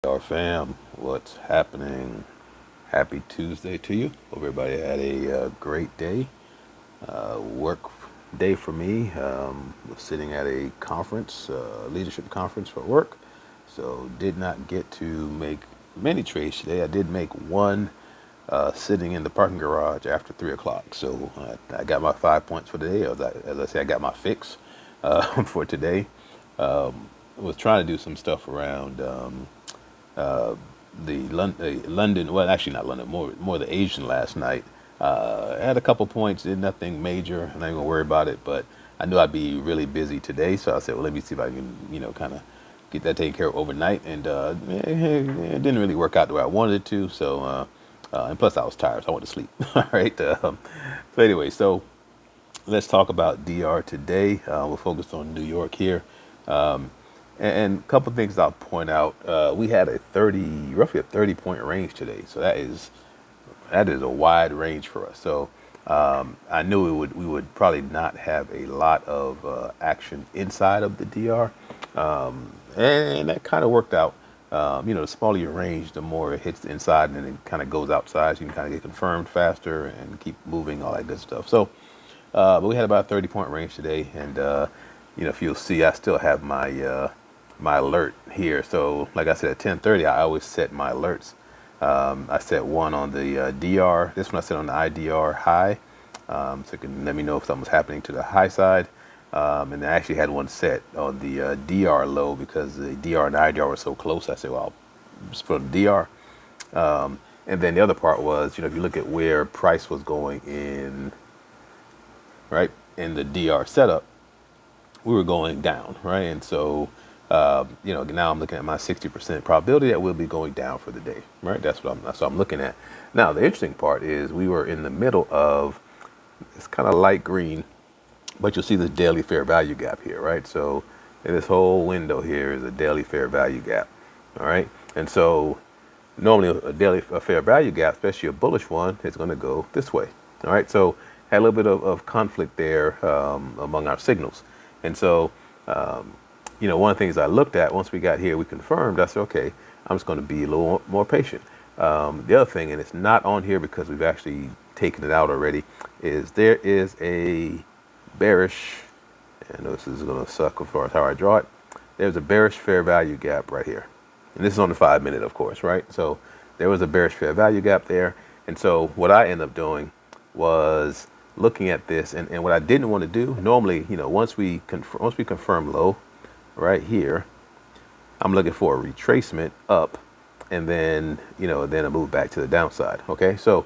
Our fam, what's happening? Happy Tuesday to you. Hope everybody had a great day. Work day for me. Was sitting at a conference, leadership conference for work, so did not get to make many trades today. I did make one sitting in the parking garage after 3 o'clock. So I got my 5 points for the day. As I say, I got my fix for today. Was trying to do some stuff around. London, well, actually not London, more the Asian last night. Had a couple points, did nothing major. I'm not even gonna worry about it, but I knew I'd be really busy today, so I said, well, let me see if I can, kind of get that taken care of overnight. And it didn't really work out the way I wanted it to. So, and plus I was tired, so I went to sleep. All right. So anyway, so let's talk about DR today. We're focused on New York here. And a couple things I'll point out. We had roughly a 30 point range today. So that is a wide range for us. So I knew we would probably not have a lot of action inside of the DR, and that kind of worked out. The smaller your range, the more it hits the inside, and then it kind of goes outside. So you can kind of get confirmed faster and keep moving, all that good stuff. So, but we had about a 30 point range today, and if you'll see, I still have my alert here. So like I said, at 10:30, I always set my alerts. I set one on the DR. This one I set on the IDR high, so it can let me know if something's happening to the high side. And I actually had one set on the DR low because the DR and the IDR were so close. I said, well, I'll just put on the DR. And then the other part was, if you look at where price was going in, right, in the DR setup, we were going down, right? And so, now I'm looking at my 60% probability that we'll be going down for the day, right? That's what I'm looking at. Now, the interesting part is we were in the middle of, it's kind of light green, but you'll see the daily fair value gap here, right? So this whole window here is a daily fair value gap, all right? And so normally a fair value gap, especially a bullish one, is going to go this way, all right? So had a little bit of conflict there among our signals. And so, one of the things I looked at once we got here, we confirmed, I said, okay, I'm just going to be a little more patient. The other thing, and it's not on here because we've actually taken it out already, is there is a bearish, I know this is going to suck as far as how I draw it. There's a bearish fair value gap right here. And this is on the 5 minute, of course, right? So there was a bearish fair value gap there. And so what I ended up doing was looking at this, and what I didn't want to do, normally, once we confirm low right here, I'm looking for a retracement up, and then a move back to the downside. Okay, so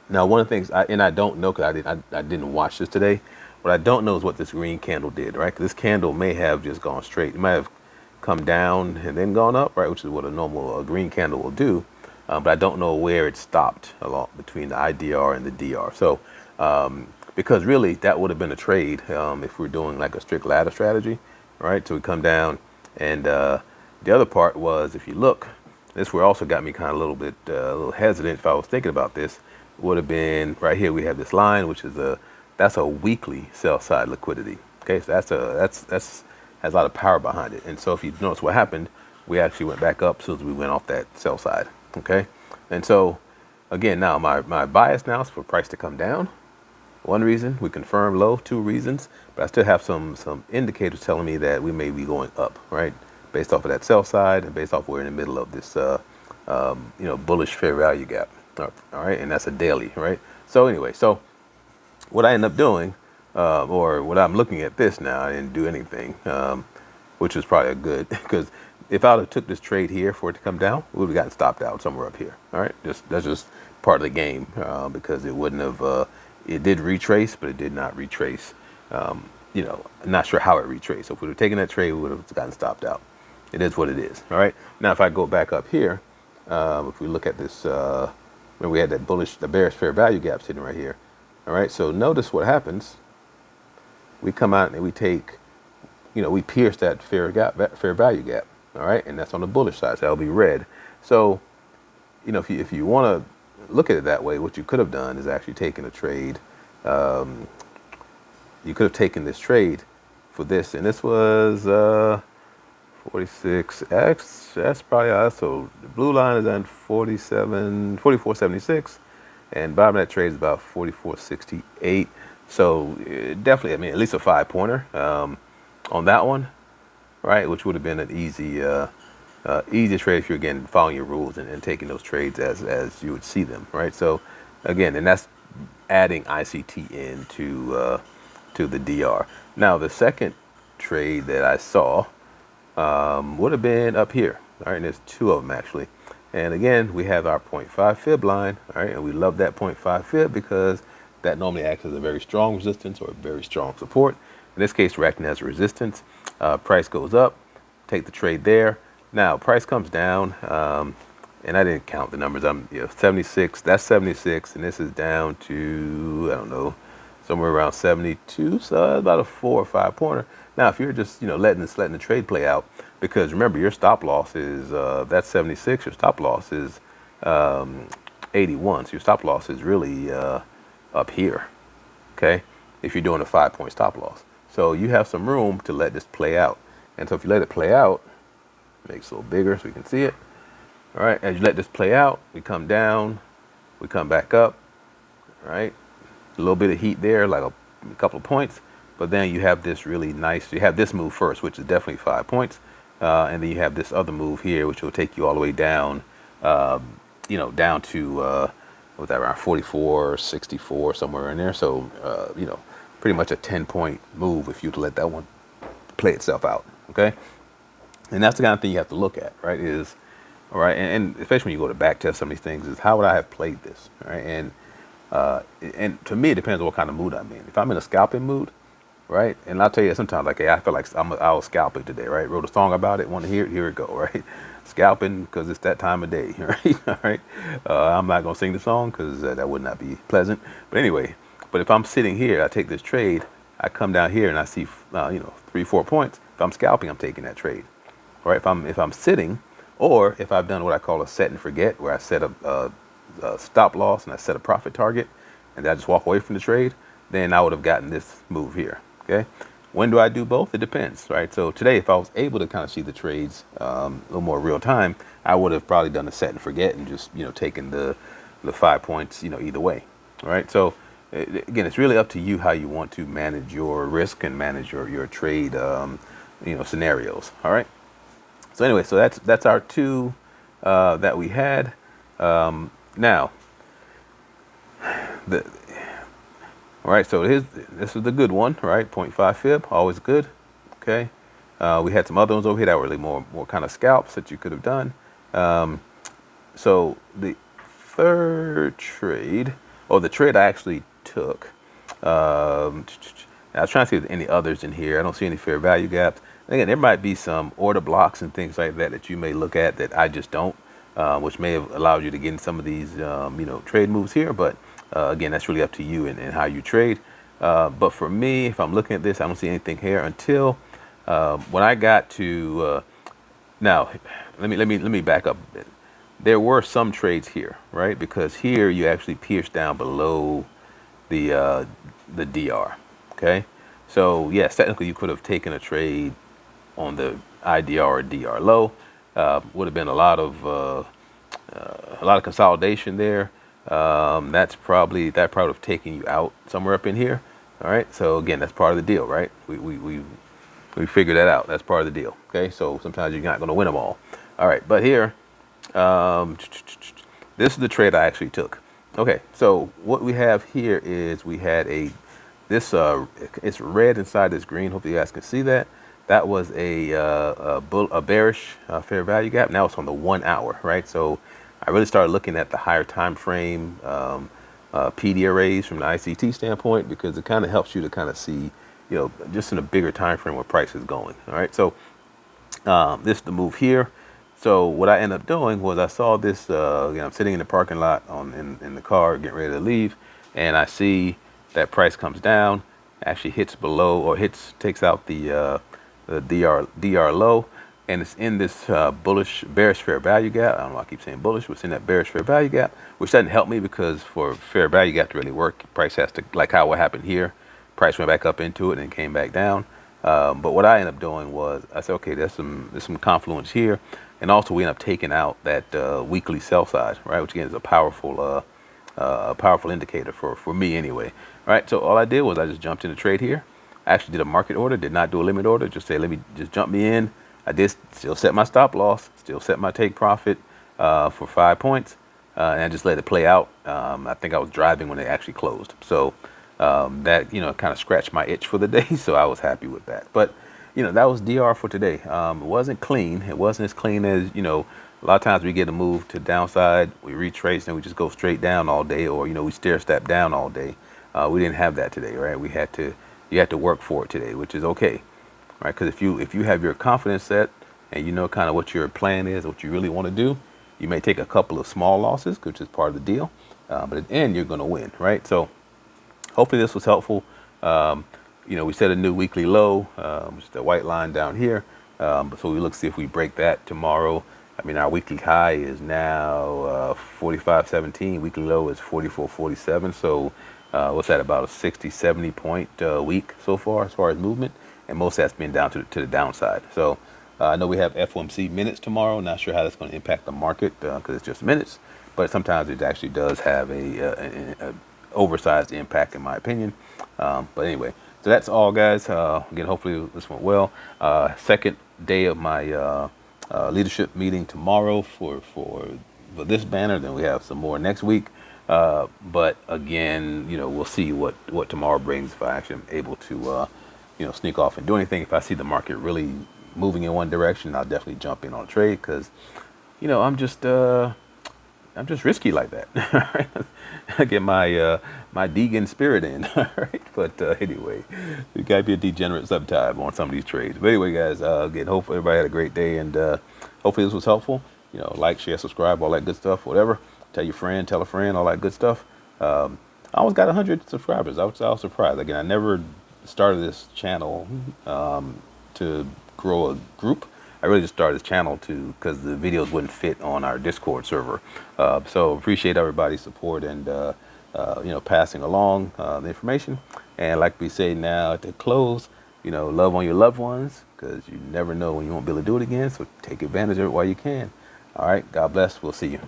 now one of the things I don't know, because I didn't watch this today. What I don't know is what this green candle did, right? 'Cause this candle may have just gone straight. It might have come down and then gone up, right? Which is what a normal green candle will do. But I don't know where it stopped along between the IDR and the DR. So because really that would have been a trade if we're doing like a strict ladder strategy, right? So we come down, and the other part was, if you look, this where also got me kind of a little bit a little hesitant if I was thinking about this, would have been right here. We have this line, which is that's a weekly sell side liquidity. Okay, so that's has a lot of power behind it. And so if you notice what happened, we actually went back up as soon as we went off that sell side. Okay, and so again, now my bias now is for price to come down. One reason, we confirmed low. Two reasons, but I still have some indicators telling me that we may be going up, right? Based off of that sell side and based off we're in the middle of this, bullish fair value gap. All right, and that's a daily, right? So anyway, so what I end up doing, or what I'm looking at this now, I didn't do anything, which is probably a good, because if I would have took this trade here for it to come down, we would have gotten stopped out somewhere up here. All right, that's just part of the game, because it wouldn't have. It did retrace, but it did not retrace. I'm not sure how it retraced. So if we would have taken that trade, we would have gotten stopped out. It is what it is. All right. Now, if I go back up here, if we look at this, when we had the bearish fair value gap sitting right here. All right. So notice what happens. We come out and we take, we pierce that fair value gap. All right. And that's on the bullish side. So that'll be red. So, if you want to look at it that way, what you could have done is actually taken a trade. You could have taken this trade for this, and this was 46x, that's probably so the blue line is on 44.76, and bottom of that trade is about 44.68. So definitely, I mean, at least a 5 pointer on that one, right? Which would have been an easy trade if you're again following your rules and taking those trades as you would see them, right? So again, and that's adding ICT into to the DR. Now the second trade that I saw would have been up here. All right, and there's two of them actually. And again, we have our 0.5 fib line. All right, and we love that 0.5 fib because that normally acts as a very strong resistance or a very strong support. In this case, we're acting as a resistance. Price goes up, take the trade there. Now, price comes down, and I didn't count the numbers. I'm 76. That's 76, and this is down to I don't know, somewhere around 72. So about a 4 or 5 pointer. Now, if you're just letting the trade play out, because remember your stop loss is that's 76. Your stop loss is 81. So your stop loss is really up here. Okay, if you're doing a 5-point stop loss, so you have some room to let this play out. And so if you let it play out, make it a little bigger so we can see it. All right, as you let this play out, we come down, we come back up. All right, a little bit of heat there, like a couple of points. But then you have this really nice, you have this move first, which is definitely 5 points. And then you have this other move here, which will take you all the way down, down to, what's that, around 44, 64, somewhere in there. So, pretty much a 10-point move if you to let that one play itself out, okay? And that's the kind of thing you have to look at, right, is, all right, and especially when you go to back test some of these things, is how would I have played this, right? And to me, it depends on what kind of mood I'm in. If I'm in a scalping mood, right? And I'll tell you sometimes, like, hey, I feel like I was scalping today, right? Wrote a song about it, want to hear it, here it go, right? Scalping because it's that time of day, right? All right. I'm not going to sing the song because that would not be pleasant. But anyway, but if I'm sitting here, I take this trade, I come down here and I see, 3-4 points. If I'm scalping, I'm taking that trade, all right? If I'm sitting, or if I've done what I call a set and forget, where I set a stop loss and I set a profit target, and then I just walk away from the trade, then I would have gotten this move here. Okay, when do I do both? It depends, right? So today, if I was able to kind of see the trades a little more real time, I would have probably done a set and forget and just taken the 5 points either way, all right? So again, it's really up to you how you want to manage your risk and manage your trade scenarios, all right? So anyway, so that's our two that we had. Now, all right, so this is the good one, right? 0.5 fib, always good. Okay, we had some other ones over here that were really more kind of scalps that you could have done. So the third trade, or the trade I actually took, I was trying to see if there's any others in here. I don't see any fair value gaps. Again, there might be some order blocks and things like that you may look at that I just don't, which may have allowed you to get in some of these, trade moves here. But again, that's really up to you and how you trade. But for me, if I'm looking at this, I don't see anything here until when I got to now. Let me back up a bit. There were some trades here, right? Because here you actually pierced down below the DR. Okay, so yes, technically you could have taken a trade on the IDR or DR low. Would have been a lot of consolidation there. That probably would have taken you out somewhere up in here. All right. So again, that's part of the deal, right? We figured that out. That's part of the deal. Okay. So sometimes you're not going to win them all. All right. But here, this is the trade I actually took. Okay. So what we have here is we had it's red inside this green. Hopefully you guys can see that. That was a bearish fair value gap. Now it's on the 1 hour, right? So I really started looking at the higher time frame PD arrays from the ICT standpoint, because it kind of helps you to kind of see, just in a bigger time frame where price is going. All right, so this is the move here. So what I ended up doing was I saw this. I'm sitting in the parking lot in the car getting ready to leave, and I see that price comes down, actually hits below or takes out the DR low. And it's in this bearish fair value gap. I don't know why I keep saying bullish, but it's in that bearish fair value gap, which doesn't help me because for fair value gap to really work, price has to, like what happened here, price went back up into it and came back down. But what I ended up doing was I said, okay, there's some confluence here, and also we end up taking out that weekly sell side, right, which again is a powerful indicator for me anyway. Right. So all I did was I just jumped in the trade here. I actually did a market order, did not do a limit order. Just say, let me just jump me in. I did still set my stop loss, still set my take profit for 5 points, and I just let it play out. I think I was driving when it actually closed, so that kind of scratched my itch for the day. So I was happy with that. But that was DR for today. It wasn't clean. It wasn't as clean as a lot of times we get a move to downside, we retrace, and we just go straight down all day, or we stair step down all day. We didn't have that today, right? You had to work for it today, which is okay, right? Because if you have your confidence set and you know kind of what your plan is, what you really want to do, you may take a couple of small losses, which is part of the deal, but at the end you're going to win, right? So hopefully this was helpful. We set a new weekly low, which is the white line down here. So we look to see if we break that tomorrow. I mean, our weekly high is now 45.17. Weekly low is 44.47. So what's that, about a 60, 70 point week so far as movement? And most of that's been down to the downside. So I know we have FOMC minutes tomorrow. Not sure how that's going to impact the market because it's just minutes. But sometimes it actually does have a oversized impact, in my opinion. But anyway, so that's all, guys. Again, hopefully this went well. Second day of my leadership meeting tomorrow for this banner. Then we have some more next week. But again, we'll see what tomorrow brings, if I actually am able to sneak off and do anything. If I see the market really moving in one direction, I'll definitely jump in on a trade, because I'm just risky like that. I get my Deegan spirit in. All right. But anyway, you gotta be a degenerate sometime on some of these trades. But anyway, guys, again, hopefully everybody had a great day, and hopefully this was helpful. Like, share, subscribe, all that good stuff, whatever. Tell your friend, tell a friend, all that good stuff. I almost got 100 subscribers. I was surprised. Again, I never started this channel to grow a group. I really just started this channel because the videos wouldn't fit on our Discord server. So appreciate everybody's support and passing along the information. And like we say now at the close, love on your loved ones, because you never know when you won't be able to do it again. So take advantage of it while you can. All right. God bless. We'll see you.